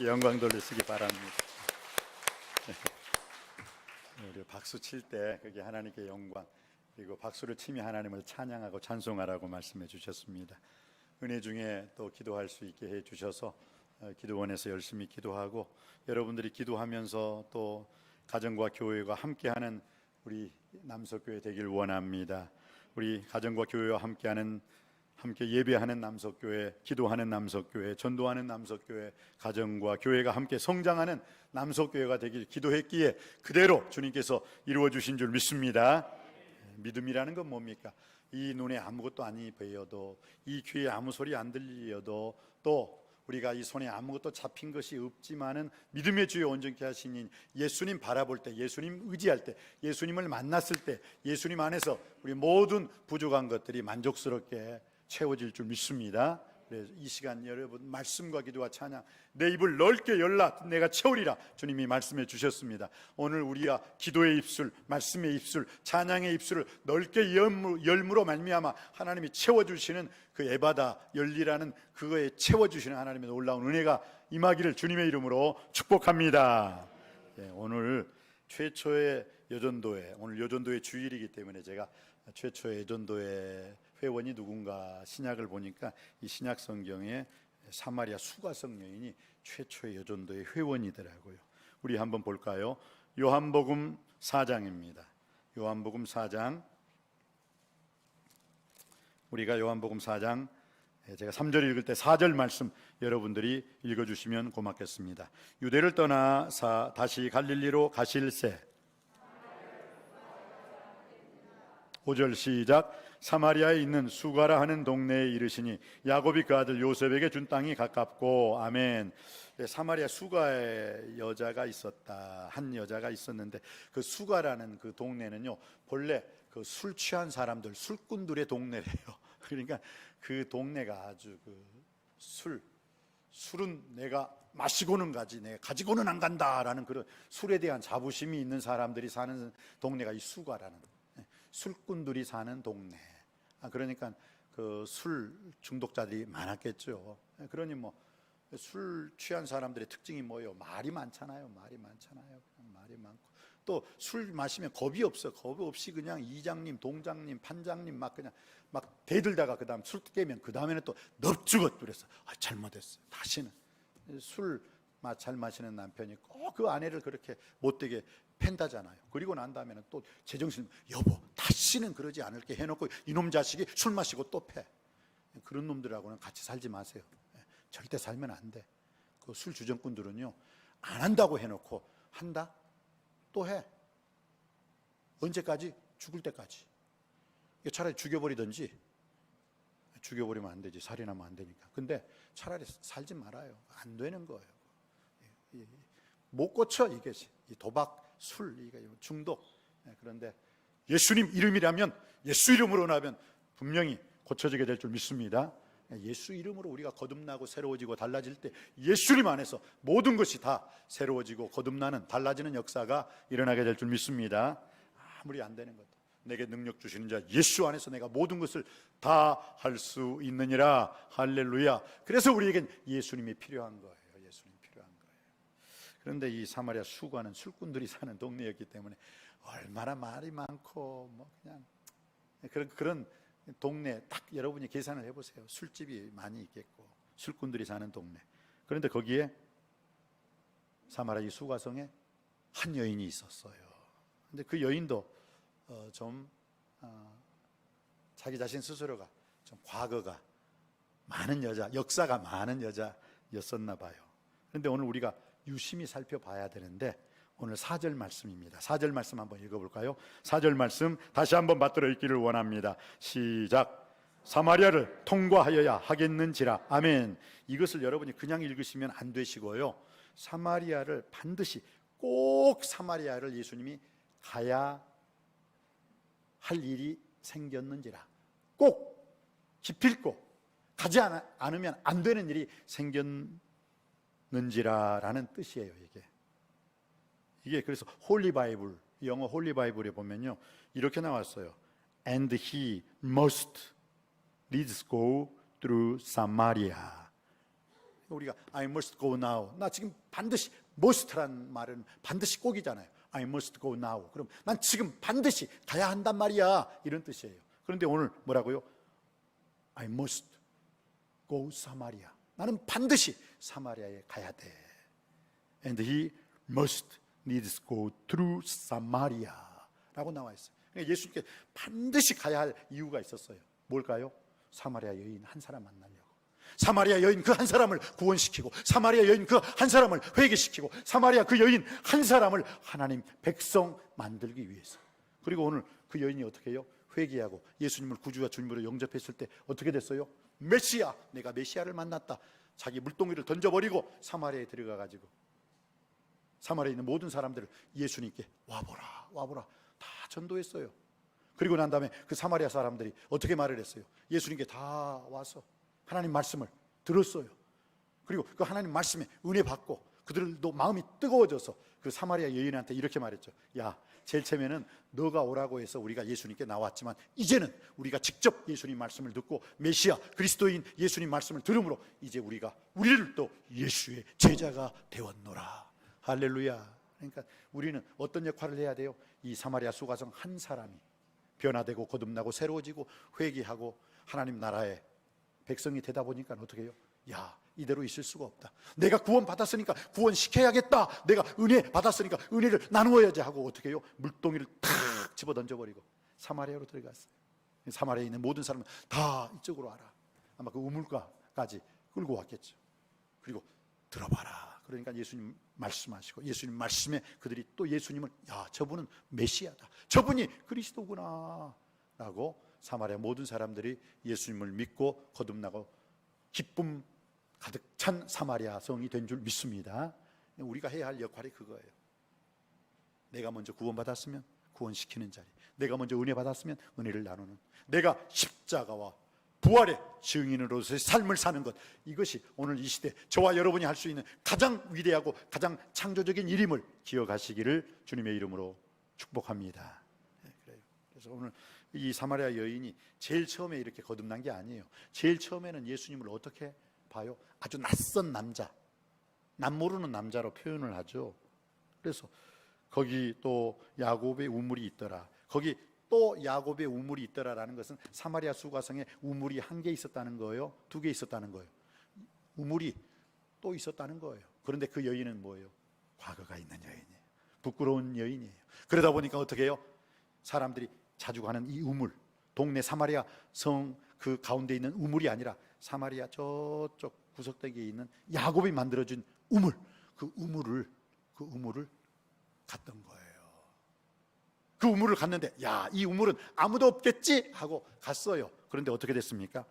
영광 돌리시기 바랍니다. 우리 박수 칠 때 그게 하나님께 영광, 그리고 박수를 치며 하나님을 찬양하고 찬송하라고 말씀해 주셨습니다. 은혜 중에 또 기도할 수 있게 해 주셔서 기도원에서 열심히 기도하고, 여러분들이 기도하면서 또 가정과 교회가 함께하는 우리 남석교회 되길 원합니다. 우리 가정과 교회와 함께 예배하는 남석교회, 기도하는 남석교회, 전도하는 남석교회, 가정과 교회가 함께 성장하는 남석교회가 되길 기도했기에 그대로 주님께서 이루어 주신 줄 믿습니다. 믿음이라는 건 뭡니까? 이 눈에 아무것도 안 보여도, 이 귀에 아무 소리 안 들려도, 또 우리가 이 손에 아무것도 잡힌 것이 없지만은 믿음의 주여 온전케 하시니 예수님 바라볼 때, 예수님 의지할 때, 예수님을 만났을 때, 예수님 안에서 우리 모든 부족한 것들이 만족스럽게 채워질 줄 믿습니다. 그래서 이 시간 여러분 말씀과 기도와 찬양, 내 입을 넓게 열라 내가 채우리라 주님이 말씀해 주셨습니다. 오늘 우리가 기도의 입술, 말씀의 입술, 찬양의 입술을 넓게 열므로 말미암아 하나님이 채워주시는 그 에바다 열리라는 그거에 채워주시는 하나님의 놀라운 은혜가 임하기를 주님의 이름으로 축복합니다. 오늘 최초의 여전도회, 오늘 여전도회 주일이기 때문에 제가 최초의 여전도회 회원이 누군가 신약을 보니까 이 신약 성경에 사마리아 수가성 여인이 최초의 여전도의 회원이더라고요. 우리 한번 볼까요? 요한복음 4장입니다. 요한복음 4장, 우리가 요한복음 4장, 제가 3절 읽을 때 4절 말씀 여러분들이 읽어주시면 고맙겠습니다. 유대를 떠나 다시 갈릴리로 가실새. 5절 시작. 사마리아에 있는 수가라 하는 동네에 이르시니 야곱이 그 아들 요셉에게 준 땅이 가깝고. 아멘. 사마리아 수가의 여자가 있었다. 한 여자가 있었는데 그 수가라는 그 동네는요, 본래 그 술 취한 사람들, 술꾼들의 동네래요. 그러니까 그 동네가 아주 그 술은 내가 마시고는 가지 내가 가지고는 안 간다라는 그런 술에 대한 자부심이 있는 사람들이 사는 동네가 이 수가라는, 술꾼들이 사는 동네. 그러니까 그 술 중독자들이 많았겠죠. 그러니 뭐 술 취한 사람들의 특징이 뭐예요? 말이 많잖아요. 말이 많고, 또 술 마시면 겁이 없어. 겁 없이 그냥 이장님, 동장님, 판장님 막 그냥 막 대들다가 그다음 술 깨면 그 다음에는 또 넙죽어 그래서 잘못했어. 다시는 술 잘 마시는 남편이 꼭 그 아내를 그렇게 못되게 팬다잖아요. 그리고 난 다음에는 또 제정신, 여보 다시는 그러지 않을게 해놓고 이놈 자식이 술 마시고 또 패. 그런 놈들하고는 같이 살지 마세요. 절대 살면 안 돼. 그 술 주정꾼들은요, 안 한다고 해놓고 한다? 또 해. 언제까지? 죽을 때까지. 차라리 죽여버리든지. 죽여버리면 안 되지. 살인하면 안 되니까. 근데 차라리 살지 말아요. 안 되는 거예요. 못 고쳐. 이게 이 도박, 술, 이게 중독. 그런데 예수님 이름이라면, 예수 이름으로 나면 분명히 고쳐지게 될 줄 믿습니다. 예수 이름으로 우리가 거듭나고 새로워지고 달라질 때 예수님 안에서 모든 것이 다 새로워지고 거듭나는, 달라지는 역사가 일어나게 될 줄 믿습니다. 아무리 안 되는 것도 내게 능력 주시는 자 예수 안에서 내가 모든 것을 다 할 수 있느니라. 할렐루야. 그래서 우리에겐 예수님이 필요한 거예요. 예수님이 필요한 거예요. 그런데 이 사마리아 수가는 술꾼들이 사는 동네였기 때문에 얼마나 말이 많고 뭐 그냥 그런 동네, 딱 여러분이 계산을 해보세요. 술집이 많이 있겠고 술꾼들이 사는 동네. 그런데 거기에 사마리아 수가성에 한 여인이 있었어요. 근데 그 여인도 자기 자신 스스로가 좀 과거가 많은 여자, 역사가 많은 여자였었나 봐요. 그런데 오늘 우리가 유심히 살펴봐야 되는데, 오늘 4절 말씀입니다. 4절 말씀 한번 읽어볼까요? 4절 말씀 다시 한번 받들어 읽기를 원합니다. 시작. 사마리아를 통과하여야 하겠는지라. 아멘. 이것을 여러분이 그냥 읽으시면 안 되시고요, 사마리아를 반드시, 꼭 사마리아를 예수님이 가야 할 일이 생겼는지라. 꼭 기필코 가지 않으면 안 되는 일이 생겼는지라라는 뜻이에요. 이게 그래서 홀리 바이블, 영어 홀리 바이블에 보면요, 이렇게 나왔어요. And he must, let's go through Samaria. 우리가 I must go now, 나 지금 반드시, must란 말은 반드시 꼭이잖아요. I must go now, 그럼 난 지금 반드시 가야 한단 말이야, 이런 뜻이에요. 그런데 오늘 뭐라고요? I must go Samaria, 나는 반드시 사마리아에 가야 돼. And he must needs go through Samaria 라고 나와 있어요. 그러니까 예수님께 반드시 가야 할 이유가 있었어요. 뭘까요? 사마리아 여인 한 사람 만나려고. 사마리아 여인 그 한 사람을 구원시키고, 사마리아 여인 그 한 사람을 회개시키고, 사마리아 그 여인 한 사람을 하나님 백성 만들기 위해서. 그리고 오늘 그 여인이 어떻게 해요? 회개하고 예수님을 구주와 주님으로 영접했을 때 어떻게 됐어요? 메시아, 내가 메시아를 만났다. 자기 물동이를 던져버리고 사마리아에 들어가가지고 사마리아에 있는 모든 사람들을 예수님께 와보라 와보라 다 전도했어요. 그리고 난 다음에 그 사마리아 사람들이 어떻게 말을 했어요? 예수님께 다 와서 하나님 말씀을 들었어요. 그리고 그 하나님 말씀에 은혜 받고 그들도 마음이 뜨거워져서 그 사마리아 여인한테 이렇게 말했죠. 야, 제일 처음에는 너가 오라고 해서 우리가 예수님께 나왔지만 이제는 우리가 직접 예수님 말씀을 듣고 메시아 그리스도인 예수님 말씀을 들음으로 이제 우리를 또 예수의 제자가 되었노라. 할렐루야. 그러니까 우리는 어떤 역할을 해야 돼요? 이 사마리아 수가성 한 사람이 변화되고 거듭나고 새로워지고 회개하고 하나님 나라의 백성이 되다 보니까 어떻게 해요? 야, 이대로 있을 수가 없다. 내가 구원 받았으니까 구원시켜야겠다. 내가 은혜 받았으니까 은혜를 나누어야지 하고 어떻게 해요? 물동이를 탁 집어 던져버리고 사마리아로 들어갔어요. 사마리아에 있는 모든 사람은 다 이쪽으로 와라. 아마 그 우물가까지 끌고 왔겠죠. 그리고 들어봐라. 그러니까 예수님 말씀하시고 예수님 말씀에 그들이 또 예수님을, 야, 저분은 메시아다, 저분이 그리스도구나 라고 사마리아 모든 사람들이 예수님을 믿고 거듭나고 기쁨 가득 찬 사마리아 성이 된 줄 믿습니다. 우리가 해야 할 역할이 그거예요. 내가 먼저 구원받았으면 구원시키는 자리, 내가 먼저 은혜 받았으면 은혜를 나누는, 내가 십자가와 부활의 증인으로서의 삶을 사는 것, 이것이 오늘 이 시대 저와 여러분이 할 수 있는 가장 위대하고 가장 창조적인 일임을 기억하시기를 주님의 이름으로 축복합니다. 그래서 오늘 이 사마리아 여인이 제일 처음에 이렇게 거듭난 게 아니에요. 제일 처음에는 예수님을 어떻게 봐요? 아주 낯선 남자, 남 모르는 남자로 표현을 하죠. 그래서 거기 또 야곱의 우물이 있더라, 거기 또 야곱의 우물이 있더라라는 것은 사마리아 수가성에 우물이 한 개 있었다는 거예요? 두 개 있었다는 거예요? 우물이 또 있었다는 거예요. 그런데 그 여인은 뭐예요? 과거가 있는 여인이에요. 부끄러운 여인이에요. 그러다 보니까 어떻게 해요? 사람들이 자주 가는 이 우물, 동네 사마리아 성 그 가운데 있는 우물이 아니라 사마리아 저쪽 구석대기에 있는 야곱이 만들어준 우물, 그 우물을 갔던 거예요. 그 우물을 갔는데, 야, 이 우물은 아무도 없겠지 하고 갔어요. 그런데 어떻게 됐습니까?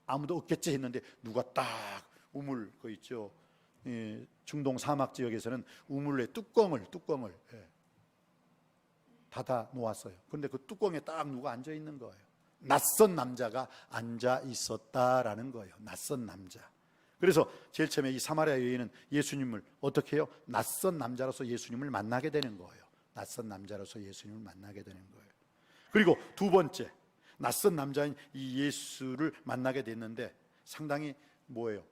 아무도 없겠지 했는데 누가 딱 우물 그 있죠, 중동 사막 지역에서는 우물의 뚜껑을 닫아 놓았어요. 그런데 그 뚜껑에 딱 누가 앉아 있는 거예요. 낯선 남자가 앉아 있었다라는 거예요. 낯선 남자. 그래서 제일 처음에 이 사마리아 여인은 예수님을 어떻게 해요? 낯선 남자로서 예수님을 만나게 되는 거예요. 낯선 남자로서 예수님을 만나게 되는 거예요. 그리고 두 번째, 낯선 남자인 이 예수를 만나게 됐는데 상당히 뭐예요?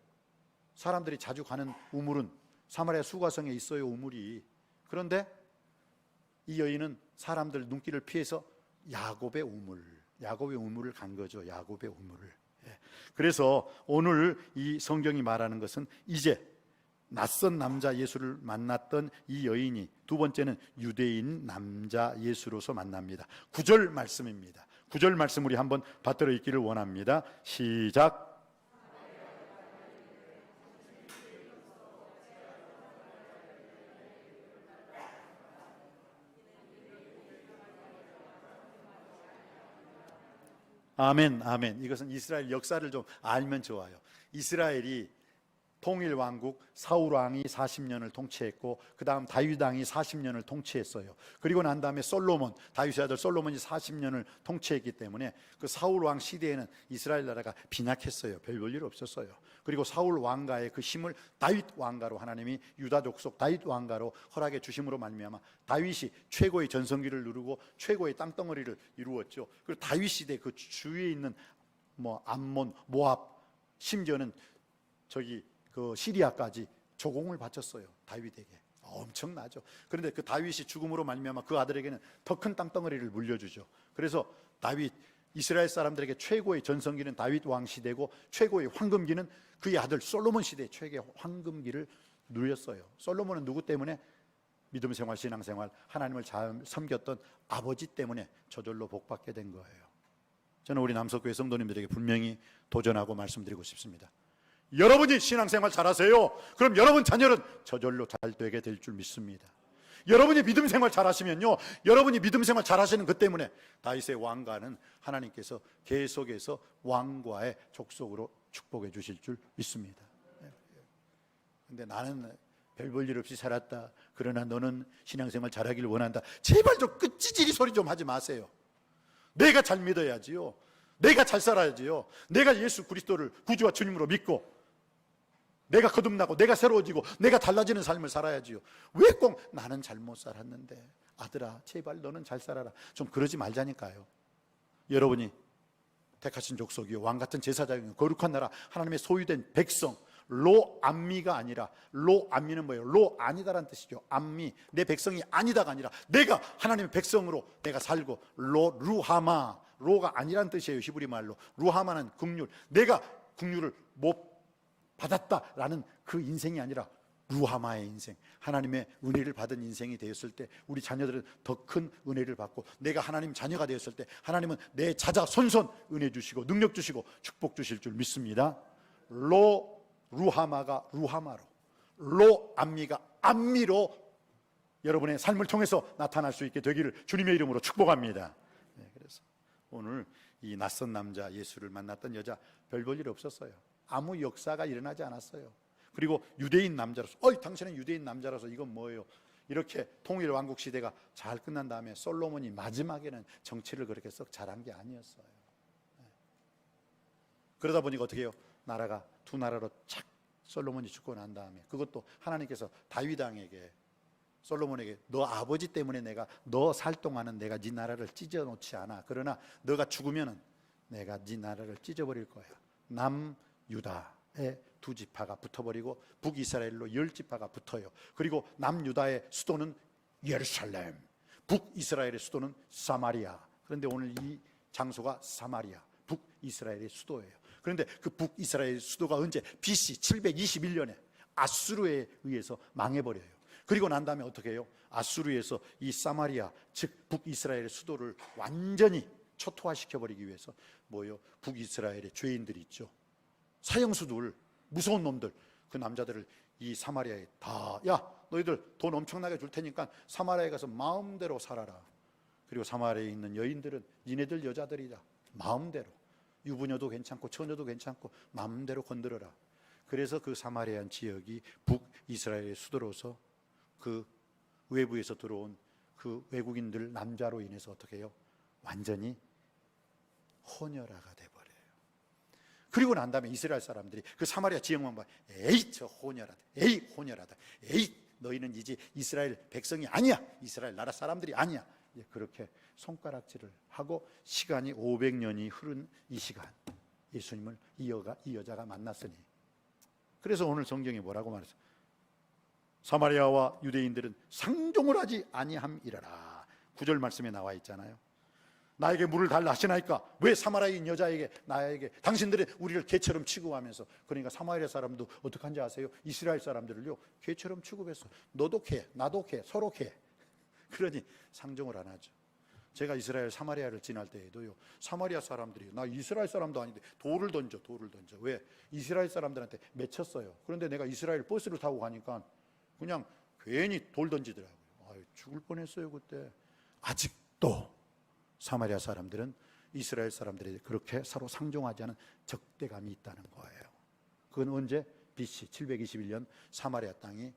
사람들이 자주 가는 우물은 사마리아 수가성에 있어요, 우물이. 그런데 이 여인은 사람들 눈길을 피해서 야곱의 우물을 간 거죠. 야곱의 우물을. 그래서 오늘 이 성경이 말하는 것은 이제 낯선 남자 예수를 만났던 이 여인이 두 번째는 유대인 남자 예수로서 만납니다. 9절 말씀입니다. 9절 말씀 우리 한번 받들어 읽기를 원합니다. 시작. 아멘, 아멘. 이것은 이스라엘 역사를 좀 알면 좋아요. 이스라엘이 통일왕국 사울왕이 40년을 통치했고 그 다음 다윗왕이 40년을 통치했어요. 그리고 난 다음에 다윗의 아들 솔로몬이 40년을 통치했기 때문에 그 사울왕 시대에는 이스라엘 나라가 빈약했어요. 별 볼 일 없었어요. 그리고 사울왕가의 그 힘을 다윗왕가로 하나님이 유다 족속 다윗왕가로 허락해 주심으로 말미암아 다윗이 최고의 전성기를 누르고 최고의 땅덩어리를 이루었죠. 그리고 다윗 시대 그 주위에 있는 암몬, 모압, 심지어는 그 시리아까지 조공을 바쳤어요. 다윗에게. 엄청나죠. 그런데 그 다윗이 죽음으로 말미암아 그 아들에게는 더 큰 땅덩어리를 물려주죠. 그래서 다윗, 이스라엘 사람들에게 최고의 전성기는 다윗 왕 시대고 최고의 황금기는 그의 아들 솔로몬 시대의 최고의 황금기를 누렸어요. 솔로몬은 누구 때문에? 믿음생활, 신앙생활, 하나님을 잘 섬겼던 아버지 때문에 저절로 복받게 된 거예요. 저는 우리 남석교회 성도님들에게 분명히 도전하고 말씀드리고 싶습니다. 여러분이 신앙생활 잘하세요. 그럼 여러분 자녀는 저절로 잘 되게 될 줄 믿습니다. 여러분이 믿음생활 잘하시면요, 여러분이 믿음생활 잘하시는 것 때문에 다윗의 왕가는 하나님께서 계속해서 왕과의 족속으로 축복해 주실 줄 믿습니다. 근데 나는 별 볼 일 없이 살았다, 그러나 너는 신앙생활 잘하기를 원한다, 제발 좀 끝지질이 소리 좀 하지 마세요. 내가 잘 믿어야지요. 내가 잘 살아야지요. 내가 예수 그리스도를 구주와 주님으로 믿고 내가 거듭나고 내가 새로워지고 내가 달라지는 삶을 살아야지요. 왜 꼭 나는 잘못 살았는데, 아들아 제발 너는 잘 살아라, 좀 그러지 말자니까요. 여러분이 택하신 족속이요, 왕같은 제사장이요, 거룩한 나라, 하나님의 소유된 백성, 로암미가 아니라, 로암미는 뭐예요? 로 아니다라는 뜻이죠. 암미, 내 백성이 아니다가 아니라 내가 하나님의 백성으로 내가 살고, 루하마, 로가 아니라는 뜻이에요. 히브리 말로 루하마는 긍휼, 내가 긍휼을 못 받았다라는 그 인생이 아니라 루하마의 인생, 하나님의 은혜를 받은 인생이 되었을 때 우리 자녀들은 더 큰 은혜를 받고, 내가 하나님 자녀가 되었을 때 하나님은 내 자자 손손 은혜 주시고 능력 주시고 축복 주실 줄 믿습니다. 루하마가 루하마로, 로암미가 암미로 여러분의 삶을 통해서 나타날 수 있게 되기를 주님의 이름으로 축복합니다. 그래서 오늘 이 낯선 남자, 예수를 만났던 여자, 별 볼 일 없었어요. 아무 역사가 일어나지 않았어요. 그리고 유대인 남자로서, 당신은 유대인 남자라서 이건 뭐예요? 이렇게 통일 왕국 시대가 잘 끝난 다음에 솔로몬이 마지막에는 정치를 그렇게 썩 잘한 게 아니었어요. 그러다 보니까 어떻게 해요? 나라가 두 나라로 착, 솔로몬이 죽고 난 다음에, 그것도 하나님께서 다윗 왕에게, 솔로몬에게, 너 아버지 때문에 내가 너 살 동안은 내가 네 나라를 찢어 놓지 않아. 그러나 너가 죽으면은 내가 네 나라를 찢어버릴 거야. 남유다의 두 지파가 붙어버리고 북이스라엘로 10지파가 붙어요. 그리고 남유다의 수도는 예루살렘, 북이스라엘의 수도는 사마리아. 그런데 오늘 이 장소가 사마리아, 북이스라엘의 수도예요. 그런데 그 북이스라엘 수도가 언제? BC 721년에 아수르에 의해서 망해버려요. 그리고 난 다음에 어떻게 해요? 아수르에서 이 사마리아, 즉 북이스라엘의 수도를 완전히 초토화시켜버리기 위해서 뭐요? 북이스라엘의 죄인들이 있죠, 사형수들, 무서운 놈들, 그 남자들을 이 사마리아에 다, 야 너희들 돈 엄청나게 줄 테니까 사마리아에 가서 마음대로 살아라. 그리고 사마리아에 있는 여인들은 니네들 여자들이다, 마음대로, 유부녀도 괜찮고 처녀도 괜찮고 마음대로 건드려라. 그래서 그 사마리아 지역이 북이스라엘의 수도로서 그 외부에서 들어온 그 외국인들 남자로 인해서 어떻게 해요? 완전히 혼혈아가 돼버려요. 그리고 난 다음에 이스라엘 사람들이 그 사마리아 지역만 봐, 에이 저 혼혈하다, 에이 혼혈하다, 에이 너희는 이제 이스라엘 백성이 아니야, 이스라엘 나라 사람들이 아니야. 그렇게 손가락질을 하고 시간이 500년이 흐른 이 시간, 예수님을 이 여자가 만났으니, 그래서 오늘 성경이 뭐라고 말했어? 사마리아와 유대인들은 상종을 하지 아니함이라라. 9절 말씀에 나와 있잖아요. 나에게 물을 달라 하시나이까? 왜 사마리아인 여자에게, 나에게, 당신들이 우리를 개처럼 취급하면서, 그러니까 사마리아 사람도 어떻게 한지 아세요? 이스라엘 사람들을요 개처럼 취급했어. 너도 개, 나도 개, 서로 개. 그러니 상종을 안 하죠. 제가 이스라엘 사마리아를 지날 때에도요, 사마리아 사람들이, 나 이스라엘 사람도 아닌데 돌을 던져. 왜? 이스라엘 사람들한테 맺혔어요. 그런데 내가 이스라엘 버스를 타고 가니까 그냥 괜히 돌 던지더라고요. 죽을 뻔했어요 그때. 아직도 사마리아 사람들은 이스라엘 사람들이 그렇게 서로 상종하지 않은 적대감이 있다는 거예요. 그건 언제? BC 721년 사마리아 땅이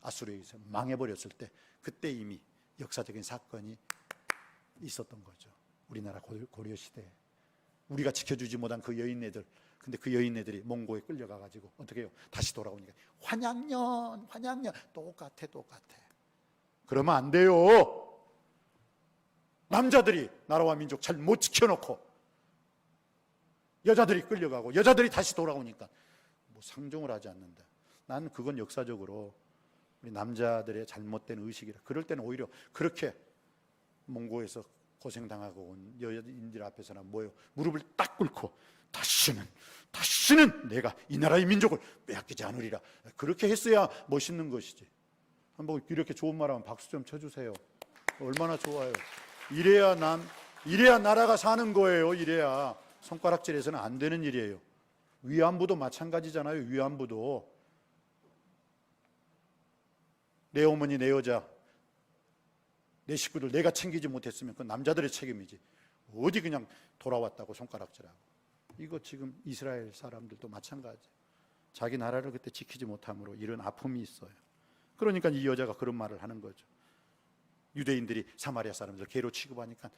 아수르에 의해서 망해버렸을 때, 그때 이미 역사적인 사건이 있었던 거죠. 우리나라 고려 시대에 우리가 지켜주지 못한 그 여인네들, 근데 그 여인네들이 몽고에 끌려가가지고 어떻게 해요? 다시 돌아오니까 환양년 똑같아. 그러면 안 돼요. 남자들이 나라와 민족 잘 못 지켜놓고 여자들이 끌려가고 여자들이 다시 돌아오니까 뭐 상종을 하지 않는다. 난 그건 역사적으로 우리 남자들의 잘못된 의식이라. 그럴 때는 오히려 그렇게 몽고에서 고생당하고 온 여인들 앞에서는 뭐예요? 무릎을 딱 꿇고 다시는 내가 이 나라의 민족을 빼앗기지 않으리라. 그렇게 했어야 멋있는 것이지. 한번 이렇게 좋은 말하면 박수 좀 쳐주세요. 얼마나 좋아요. 이래야 나라가 사는 거예요. 이래야. 손가락질해서는 안 되는 일이에요. 위안부도 마찬가지잖아요. 위안부도 내 어머니, 내 여자, 내 식구들 내가 챙기지 못했으면 그건 남자들의 책임이지. 어디 그냥 돌아왔다고 손가락질하고. 이거 지금 이스라엘 사람들도 마찬가지. 자기 나라를 그때 지키지 못함으로 이런 아픔이 있어요. 그러니까 이 여자가 그런 말을 하는 거죠. 유대인들이 사마리아 사람들 개로 취급하니까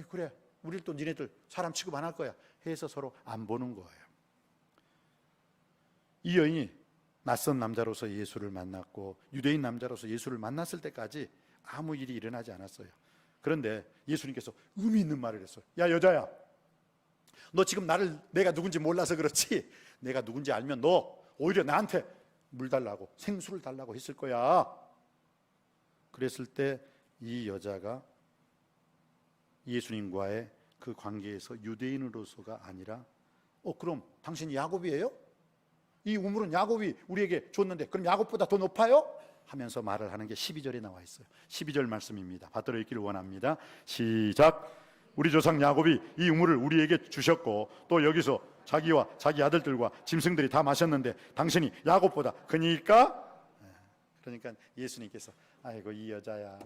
그래, 우리를 또 니네들 사람 취급 안 할 거야 해서 서로 안 보는 거예요. 이 여인이 낯선 남자로서 예수를 만났고 유대인 남자로서 예수를 만났을 때까지 아무 일이 일어나지 않았어요. 그런데 예수님께서 의미 있는 말을 했어요. 야, 여자야, 너 지금 내가 누군지 몰라서 그렇지, 내가 누군지 알면 너 오히려 나한테 물 달라고, 생수를 달라고 했을 거야. 그랬을 때 이 여자가 예수님과의 그 관계에서 유대인으로서가 아니라 그럼 당신이 야곱이에요? 이 우물은 야곱이 우리에게 줬는데 그럼 야곱보다 더 높아요? 하면서 말을 하는 게 12절에 나와 있어요. 12절 말씀입니다. 받들어 읽기를 원합니다. 시작. 우리 조상 야곱이 이 우물을 우리에게 주셨고 또 여기서 자기와 자기 아들들과 짐승들이 다 마셨는데 당신이 야곱보다 크니까? 그러니까 예수님께서 아이고 이 여자야,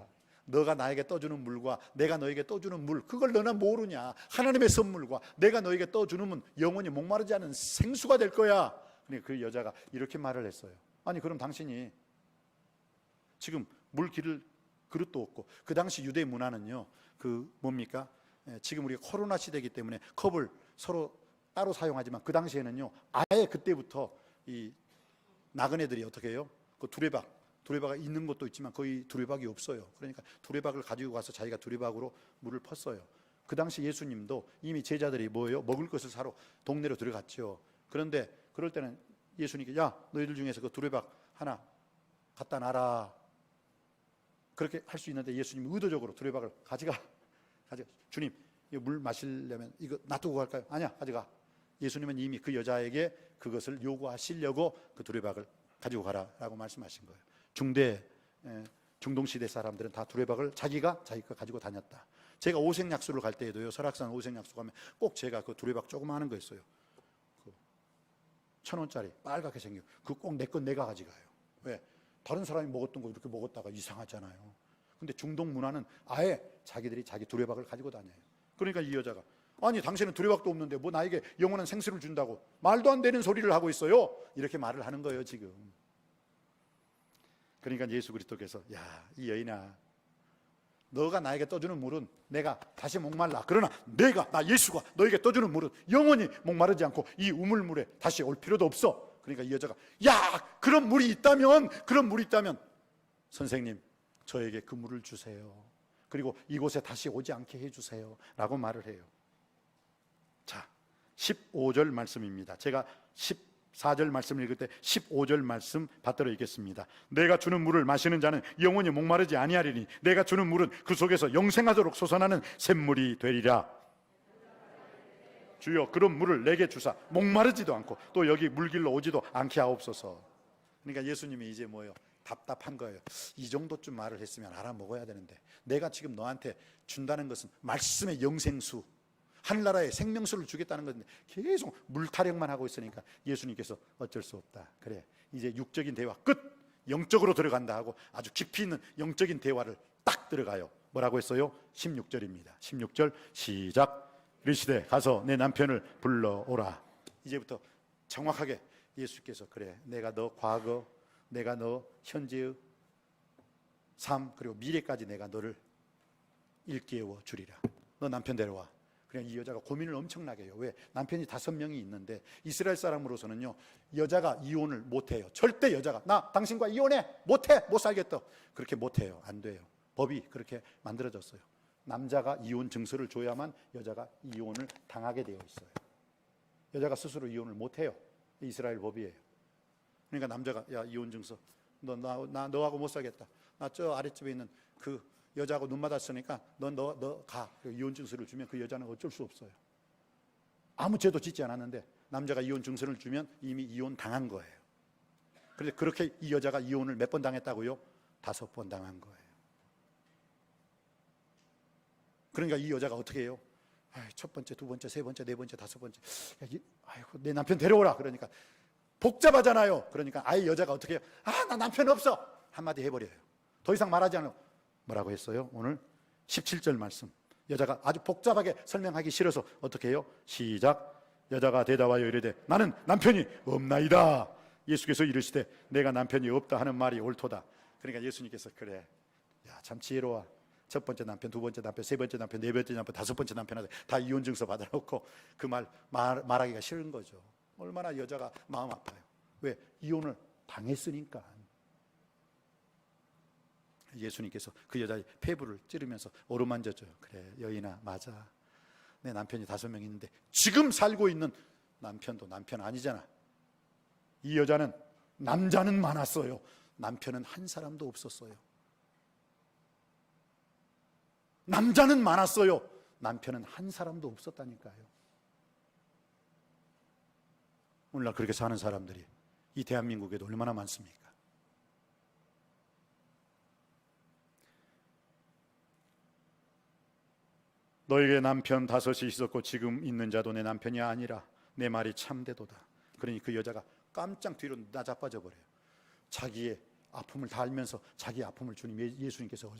너가 나에게 떠주는 물과 내가 너에게 떠주는 물, 그걸 너는 모르냐. 하나님의 선물과 내가 너에게 떠주는 물, 영원히 목마르지 않은 생수가 될 거야. 그러니까 그 여자가 이렇게 말을 했어요. 아니 그럼 당신이 지금 물 기를 그릇도 없고, 그 당시 유대 문화는요, 그 뭡니까? 지금 우리가 코로나 시대이기 때문에 컵을 서로 따로 사용하지만 그 당시에는요, 아예 그때부터 이 나그네들이 어떻게 해요? 그 두레박이 있는 것도 있지만 거의 두레박이 없어요. 그러니까 두레박을 가지고 가서 자기가 두레박으로 물을 펐어요. 그 당시 예수님도 이미 제자들이 뭐예요? 먹을 것을 사러 동네로 들어갔죠. 그런데 그럴 때는 예수님께 야, 너희들 중에서 그 두레박 하나 갖다 놔라. 그렇게 할 수 있는데 예수님이 의도적으로 두레박을 가져가. 주님, 이거 물 마시려면 이거 놔두고 갈까요? 아니야, 가져가. 예수님은 이미 그 여자에게 그것을 요구하시려고 그 두레박을 가지고 가라라고 말씀하신 거예요. 중동시대 사람들은 다 두레박을 자기가 가지고 다녔다. 제가 오색약수를 갈 때에도요, 설악산 오색약수 가면 꼭 제가 그 두레박 조그마한 거 있어요. 1,000원짜리 빨갛게 생겨. 그거 꼭 내 건 내가 가져가요. 왜? 다른 사람이 먹었던 거 이렇게 먹었다가 이상하잖아요. 근데 중동 문화는 아예 자기들이 자기 두레박을 가지고 다녀요. 그러니까 이 여자가 아니 당신은 두레박도 없는데 뭐 나에게 영원한 생수를 준다고 말도 안 되는 소리를 하고 있어요. 이렇게 말을 하는 거예요 지금. 그러니까 예수 그리스도께서 야, 이 여인아, 너가 나에게 떠주는 물은 내가 다시 목말라. 그러나 나 예수가 너에게 떠주는 물은 영원히 목마르지 않고 이 우물물에 다시 올 필요도 없어. 그러니까 이 여자가 야, 그런 물이 있다면 선생님, 저에게 그 물을 주세요. 그리고 이곳에 다시 오지 않게 해주세요 라고 말을 해요. 자, 15절 말씀입니다. 제가 14절 말씀을 읽을 때 15절 말씀 받들어 읽겠습니다. 내가 주는 물을 마시는 자는 영원히 목마르지 아니하리니 내가 주는 물은 그 속에서 영생하도록 솟아나는 샘물이 되리라. 주여, 그런 물을 내게 주사 목마르지도 않고 또 여기 물길로 오지도 않게 하옵소서. 그러니까 예수님이 이제 뭐예요? 답답한 거예요. 이 정도쯤 말을 했으면 알아 먹어야 되는데 내가 지금 너한테 준다는 것은 말씀의 영생수, 하늘나라의 생명수를 주겠다는 건데 계속 물타령만 하고 있으니까 예수님께서 어쩔 수 없다. 그래, 이제 육적인 대화 끝, 영적으로 들어간다 하고 아주 깊이 있는 영적인 대화를 딱 들어가요. 뭐라고 했어요? 16절입니다 16절 시작. 이르시되 가서 내 남편을 불러오라. 이제부터 정확하게 예수께서 그래, 내가 너 과거, 내가 너 현재의 삶, 그리고 미래까지 내가 너를 일깨워 주리라. 너 남편 데려와. 그냥 이 여자가 고민을 엄청나게 해요. 왜? 남편이 5명이 있는데 이스라엘 사람으로서는요, 여자가 이혼을 못해요. 절대 여자가 나 당신과 이혼해, 못해, 못 살겠다, 그렇게 못해요. 안 돼요. 법이 그렇게 만들어졌어요. 남자가 이혼 증서를 줘야만 여자가 이혼을 당하게 되어 있어요. 여자가 스스로 이혼을 못해요. 이스라엘 법이에요. 그러니까 남자가 야 이혼 증서 너하고 못 살겠다. 나 저 아랫집에 있는 그 여자하고 눈 맞았으니까 너 가. 이혼 증서를 주면 그 여자는 어쩔 수 없어요. 아무 죄도 짓지 않았는데 남자가 이혼 증서를 주면 이미 이혼 당한 거예요. 그런데 그렇게 이 여자가 이혼을 몇 번 당했다고요? 5번 당한 거예요. 그러니까 이 여자가 어떻게 해요? 첫 번째, 두 번째, 세 번째, 네 번째, 5번째. 아이고 내 남편 데려오라. 그러니까 복잡하잖아요. 그러니까 아예 여자가 어떻게 해요? 나 남편 없어. 한마디 해버려요. 더 이상 말하지 않아요. 뭐라고 했어요? 오늘 17절 말씀. 여자가 아주 복잡하게 설명하기 싫어서 어떻게 해요? 시작. 여자가 대답하여 이르되 나는 남편이 없나이다. 예수께서 이르시되 내가 남편이 없다 하는 말이 옳도다. 그러니까 예수님께서 그래, 야, 참 지혜로워. 첫 번째 남편, 두 번째 남편, 세 번째 남편, 네 번째 남편, 5번째 남편한테 다 이혼 증서 받아놓고 그 말하기가 싫은 거죠. 얼마나 여자가 마음 아파요. 왜? 이혼을 당했으니까. 예수님께서 그 여자의 폐부를 찌르면서 어루만져줘요. 그래 여인아, 맞아. 내 남편이 5명 있는데 지금 살고 있는 남편도 남편 아니잖아. 이 여자는 남자는 많았어요. 남편은 한 사람도 없었어요. 남자는 많았어요. 남편은 한 사람도 없었다니까요. 오늘날 그렇게 사는 사람들이 이 대한민국에도 얼마나 많습니까? 너에게 남편 5이 있었고 지금 있는 자도 내 남편이 아니라 내 말이 참되도다. 그러니 그 여자가 깜짝 뒤로 나자빠져 버려요. 자기의 아픔을 다 알면서 자기의 아픔을 주님 예수님께서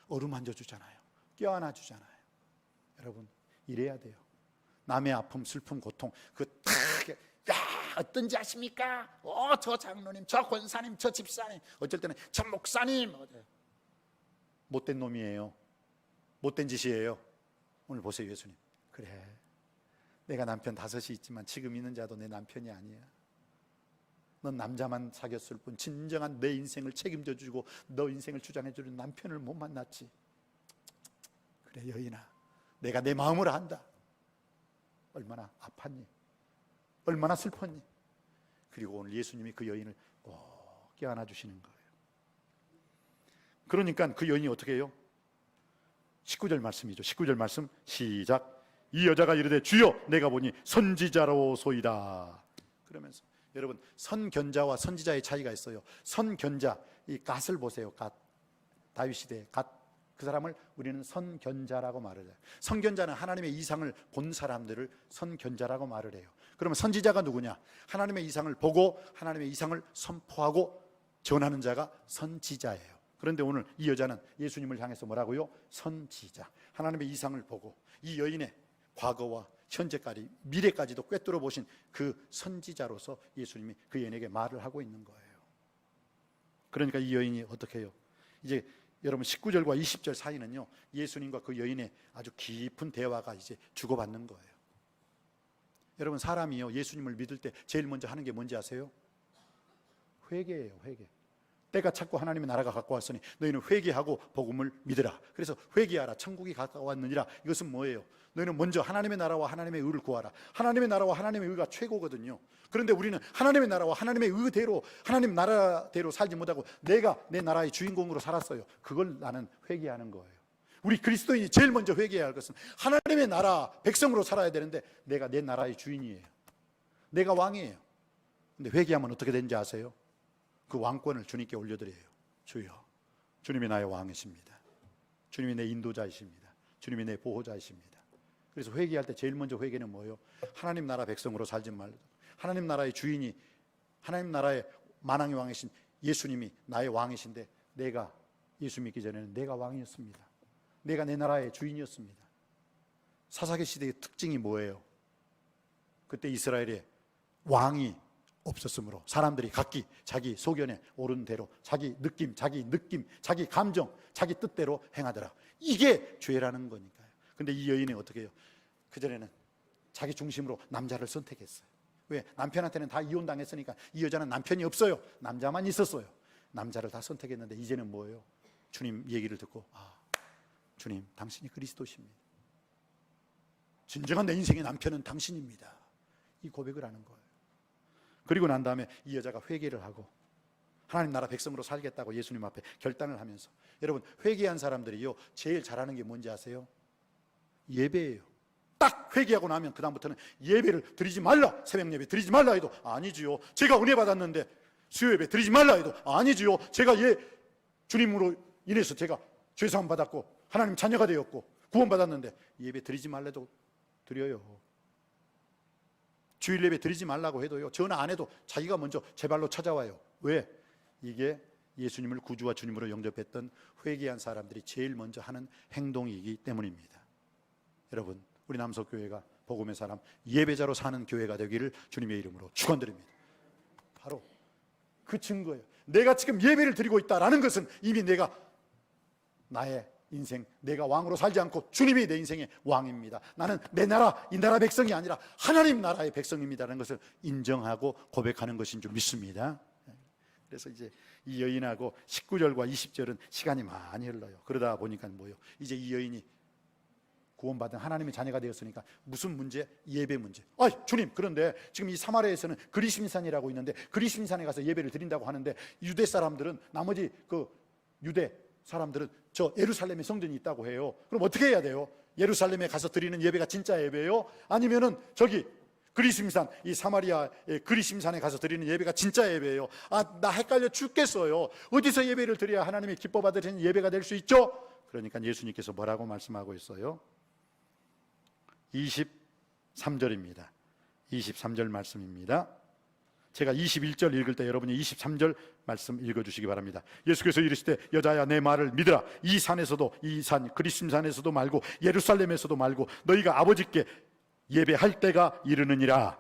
어루만져 주잖아요. 껴안아 주잖아요. 여러분 이래야 돼요. 남의 아픔, 슬픔, 고통 어떤지 아십니까? 저 장로님, 저 권사님, 저 집사님, 어쩔 때는 저 목사님. 못된 놈이에요. 못된 짓이에요. 오늘 보세요. 예수님 그래 내가 남편 5이 있지만 지금 있는 자도 내 남편이 아니야. 넌 남자만 사귀었을 뿐 진정한 내 인생을 책임져 주고 너 인생을 주장해 주는 남편을 못 만났지. 그래 여인아, 내가 내 마음을 안다. 얼마나 아팠니? 얼마나 슬펐니? 그리고 오늘 예수님이 그 여인을 꼭 껴안아 주시는 거예요. 그러니까 그 여인이 어떻게 해요? 19절 말씀이죠. 19절 말씀 시작. 이 여자가 이르되 주여 내가 보니 선지자로소이다. 그러면서 여러분 선견자와 선지자의 차이가 있어요. 선견자, 이 갓을 보세요. 갓, 다윗 시대 갓, 그 사람을 우리는 선견자라고 말을 해요. 선견자는 하나님의 이상을 본 사람들을 선견자라고 말을 해요. 그러면 선지자가 누구냐? 하나님의 이상을 보고 하나님의 이상을 선포하고 전하는 자가 선지자예요. 그런데 오늘 이 여자는 예수님을 향해서 뭐라고요? 선지자. 하나님의 이상을 보고 이 여인의 과거와 현재까지 미래까지도 꿰뚫어 보신 그 선지자로서 예수님이 그 여인에게 말을 하고 있는 거예요. 그러니까 이 여인이 어떻게 해요? 이제 여러분 19절과 20절 사이는요, 예수님과 그 여인의 아주 깊은 대화가 이제 주고받는 거예요. 여러분 사람이요 예수님을 믿을 때 제일 먼저 하는 게 뭔지 아세요? 회개예요. 회개. 때가 찼고 하나님의 나라가 가까웠으니 너희는 회개하고 복음을 믿으라. 그래서 회개하라, 천국이 가까웠느니라. 이것은 뭐예요? 너희는 먼저 하나님의 나라와 하나님의 의를 구하라. 하나님의 나라와 하나님의 의가 최고거든요. 그런데 우리는 하나님의 나라와 하나님의 의대로 하나님 나라대로 살지 못하고 내가 내 나라의 주인공으로 살았어요. 그걸 나는 회개하는 거예요. 우리 그리스도인이 제일 먼저 회개해야 할 것은 하나님의 나라 백성으로 살아야 되는데 내가 내 나라의 주인이에요. 내가 왕이에요. 근데 회개하면 어떻게 되는지 아세요? 그 왕권을 주님께 올려드려요. 주여, 주님이 나의 왕이십니다. 주님이 내 인도자이십니다. 주님이 내 보호자이십니다. 그래서 회개할 때 제일 먼저 회개는 뭐예요? 하나님 나라 백성으로 살지 말고 하나님 나라의 주인이, 하나님 나라의 만왕의 왕이신 예수님이 나의 왕이신데 내가 예수 믿기 전에는 내가 왕이었습니다. 내가 내 나라의 주인이었습니다. 사사기 시대의 특징이 뭐예요? 그때 이스라엘에 왕이 없었으므로 사람들이 각기 자기 소견에 오른 대로 자기 느낌, 자기 감정, 자기 뜻대로 행하더라. 이게 죄라는 거니까요. 근데 이 여인이 어떻게 해요? 그전에는 자기 중심으로 남자를 선택했어요. 왜? 남편한테는 다 이혼당했으니까 이 여자는 남편이 없어요. 남자만 있었어요. 남자를 다 선택했는데 이제는 뭐예요? 주님 얘기를 듣고 주님 당신이 그리스도십니다. 진정한 내 인생의 남편은 당신입니다. 이 고백을 하는 거예요. 그리고 난 다음에 이 여자가 회개를 하고 하나님 나라 백성으로 살겠다고 예수님 앞에 결단을 하면서, 여러분 회개한 사람들이요 제일 잘하는 게 뭔지 아세요? 예배예요. 딱 회개하고 나면 그 다음부터는 예배를 드리지 말라, 새벽 예배 드리지 말라 해도 아니지요. 제가 은혜 받았는데 수요 예배 드리지 말라 해도 아니지요. 제가 주님으로 인해서 제가 죄사함 받았고 하나님 자녀가 되었고 구원 받았는데 예배 드리지 말래도 드려요. 주일 예배 드리지 말라고 해도요 전화 안 해도 자기가 먼저 제 발로 찾아와요. 왜? 이게 예수님을 구주와 주님으로 영접했던 회개한 사람들이 제일 먼저 하는 행동이기 때문입니다. 여러분, 우리 남석교회가 복음의 사람 예배자로 사는 교회가 되기를 주님의 이름으로 축원드립니다. 바로 그 증거예요. 내가 지금 예배를 드리고 있다라는 것은 이미 내가 나의 인생, 내가 왕으로 살지 않고 주님이 내 인생의 왕입니다. 나는 내 나라, 이 나라 백성이 아니라 하나님 나라의 백성입니다라는 것을 인정하고 고백하는 것인 줄 믿습니다. 그래서 이제 이 여인하고 19절과 20절은 시간이 많이 흘러요. 그러다 보니까 뭐요? 이제 이 여인이 구원받은 하나님의 자녀가 되었으니까 무슨 문제? 예배 문제. 주님, 그런데 지금 이 사마리아에서는 그리심산이라고 있는데 그리심산에 가서 예배를 드린다고 하는데 유대 사람들은, 나머지 그 유대 사람들은 저 예루살렘에 성전이 있다고 해요. 그럼 어떻게 해야 돼요? 예루살렘에 가서 드리는 예배가 진짜 예배예요? 아니면은 저기 그리심산, 이 사마리아의 그리심산에 가서 드리는 예배가 진짜 예배예요? 나 헷갈려 죽겠어요. 어디서 예배를 드려야 하나님이 기뻐 받으시는 예배가 될 수 있죠? 그러니까 예수님께서 뭐라고 말씀하고 있어요? 23절입니다. 23절 말씀입니다. 제가 21절 읽을 때 여러분이 23절 말씀 읽어주시기 바랍니다. 예수께서 이르시되 여자야 내 말을 믿으라. 이 산에서도, 이 산 그리심산에서도 말고 예루살렘에서도 말고 너희가 아버지께 예배할 때가 이르느니라.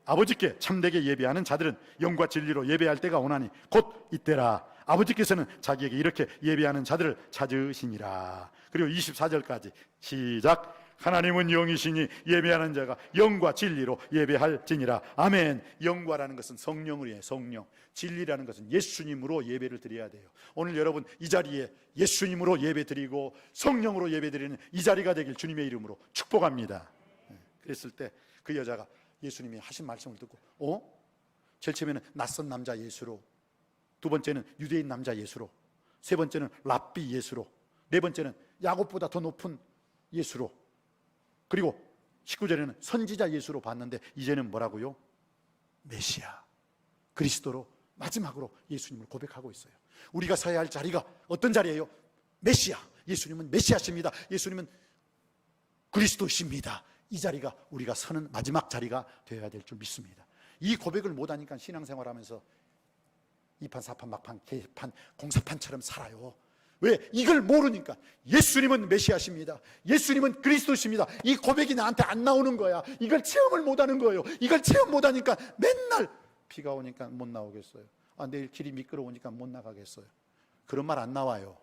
아버지께 참되게 예배하는 자들은 영과 진리로 예배할 때가 오나니 곧 이때라. 아버지께서는 자기에게 이렇게 예배하는 자들을 찾으시니라. 그리고 24절까지 시작. 하나님은 영이시니 예배하는 자가 영과 진리로 예배할지니라. 아멘. 영과라는 것은 성령을 위해 성령, 진리라는 것은 예수님으로 예배를 드려야 돼요. 오늘 여러분 이 자리에 예수님으로 예배 드리고 성령으로 예배 드리는 이 자리가 되길 주님의 이름으로 축복합니다. 그랬을 때 그 여자가 예수님이 하신 말씀을 듣고 제일 처음에는 낯선 남자 예수로, 두 번째는 유대인 남자 예수로, 세 번째는 랍비 예수로, 네 번째는 야곱보다 더 높은 예수로, 그리고 19절에는 선지자 예수로 봤는데 이제는 뭐라고요? 메시아, 그리스도로 마지막으로 예수님을 고백하고 있어요. 우리가 서야 할 자리가 어떤 자리예요? 메시아, 예수님은 메시아십니다. 예수님은 그리스도십니다. 이 자리가 우리가 서는 마지막 자리가 되어야 될 줄 믿습니다. 이 고백을 못하니까 신앙생활하면서 이판 사판 막판 개판 공사판처럼 살아요. 왜? 이걸 모르니까. 예수님은 메시아십니다. 예수님은 그리스도십니다. 이 고백이 나한테 안 나오는 거야. 이걸 체험을 못하는 거예요. 이걸 체험 못하니까 맨날 비가 오니까 못 나오겠어요. 내일 길이 미끄러우니까 못 나가겠어요. 그런 말 안 나와요.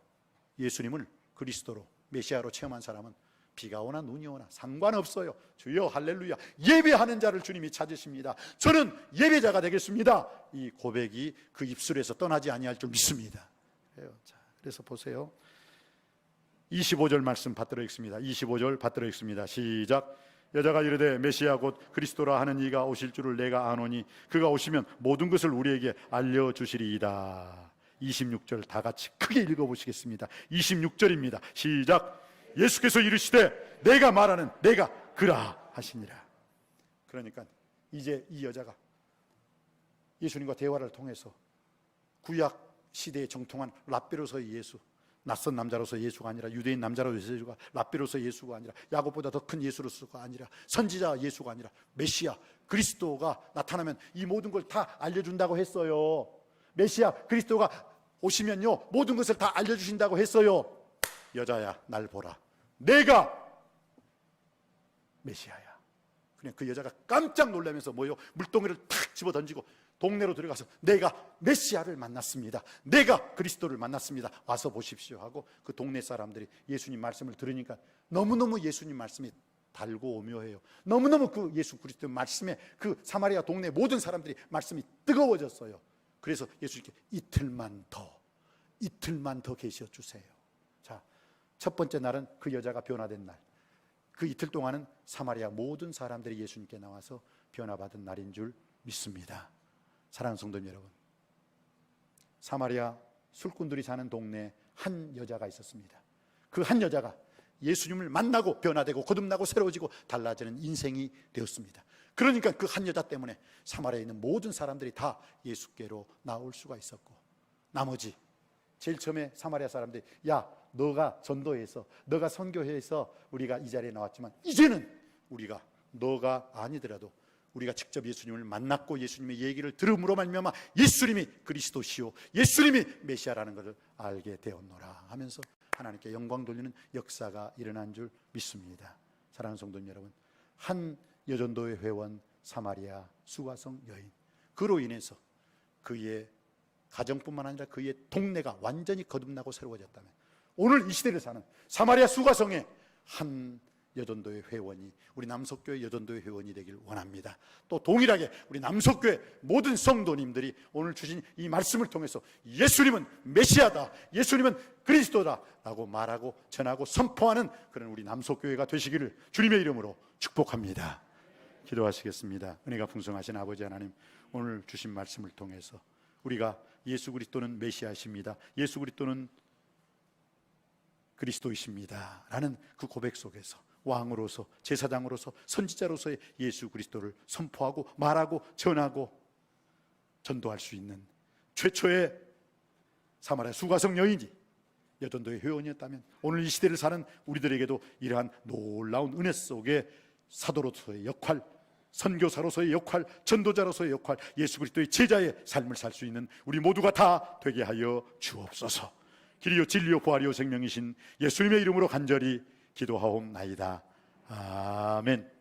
예수님을 그리스도로 메시아로 체험한 사람은 비가 오나 눈이 오나 상관없어요. 주여 할렐루야. 예배하는 자를 주님이 찾으십니다. 저는 예배자가 되겠습니다. 이 고백이 그 입술에서 떠나지 아니할 줄 믿습니다. 그래서 보세요. 25절 말씀 받들어 읽습니다. 25절 받들어 읽습니다. 시작. 여자가 이르되 메시아 곧 그리스도라 하는 이가 오실 줄을 내가 아노니 그가 오시면 모든 것을 우리에게 알려주시리이다. 26절 다 같이 크게 읽어보시겠습니다. 26절입니다. 시작. 예수께서 이르시되 내가 말하는 내가 그라 하시니라. 그러니까 이제 이 여자가 예수님과 대화를 통해서 구약 시대에 정통한 랍비로서의 예수, 낯선 남자로서 예수가 아니라 유대인 남자로서 예수가, 랍비로서 예수가 아니라 야곱보다 더 큰 예수로서가 아니라 선지자 예수가 아니라 메시아 그리스도가 나타나면 이 모든 걸 다 알려준다고 했어요. 메시아 그리스도가 오시면요 모든 것을 다 알려주신다고 했어요. 여자야 날 보라. 내가 메시아야. 그냥 그 여자가 깜짝 놀라면서 뭐요? 물동이를 탁 집어 던지고 동네로 들어가서 내가 메시아를 만났습니다. 내가 그리스도를 만났습니다. 와서 보십시오 하고 그 동네 사람들이 예수님 말씀을 들으니까 너무너무 예수님 말씀이 달고 오묘해요. 너무너무 그 예수 그리스도 말씀에 그 사마리아 동네 모든 사람들이 말씀이 뜨거워졌어요. 그래서 예수님께 이틀만 더 계셔 주세요. 자, 첫 번째 날은 그 여자가 변화된 날. 그 이틀 동안은 사마리아 모든 사람들이 예수님께 나와서 변화받은 날인 줄 믿습니다. 사랑하는 성도 여러분, 사마리아 술꾼들이 사는 동네에 한 여자가 있었습니다. 그 한 여자가 예수님을 만나고 변화되고 거듭나고 새로워지고 달라지는 인생이 되었습니다. 그러니까 그 한 여자 때문에 사마리아에 있는 모든 사람들이 다 예수께로 나올 수가 있었고, 나머지 제일 처음에 사마리아 사람들이 야, 너가 전도해서 너가 선교해서 우리가 이 자리에 나왔지만 이제는 우리가 너가 아니더라도 우리가 직접 예수님을 만났고 예수님의 얘기를 들음으로 말미암아 예수님이 그리스도시요 예수님이 메시아라는 것을 알게 되었노라 하면서 하나님께 영광 돌리는 역사가 일어난 줄 믿습니다. 사랑하는 성도 여러분, 한 여전도의 회원 사마리아 수가성 여인, 그로 인해서 그의 가정뿐만 아니라 그의 동네가 완전히 거듭나고 새로워졌다면 오늘 이 시대를 사는 사마리아 수가성의 한 여전도의 회원이 우리 남석교회 여전도의 회원이 되길 원합니다. 또 동일하게 우리 남석교회 모든 성도님들이 오늘 주신 이 말씀을 통해서 예수님은 메시아다, 예수님은 그리스도다 라고 말하고 전하고 선포하는 그런 우리 남석교회가 되시기를 주님의 이름으로 축복합니다. 기도하시겠습니다. 은혜가 풍성하신 아버지 하나님, 오늘 주신 말씀을 통해서 우리가 예수 그리스도는 메시아이십니다, 예수 그리스도는 그리스도이십니다 라는 그 고백 속에서 왕으로서 제사장으로서 선지자로서의 예수 그리스도를 선포하고 말하고 전하고 전도할 수 있는 최초의 사마리아 수가성 여인이 여전도의 회원이었다면 오늘 이 시대를 사는 우리들에게도 이러한 놀라운 은혜 속에 사도로서의 역할, 선교사로서의 역할, 전도자로서의 역할, 예수 그리스도의 제자의 삶을 살 수 있는 우리 모두가 다 되게 하여 주옵소서. 길이요 진리요 부활이요 생명이신 예수님의 이름으로 간절히 기도하옵나이다. 아멘.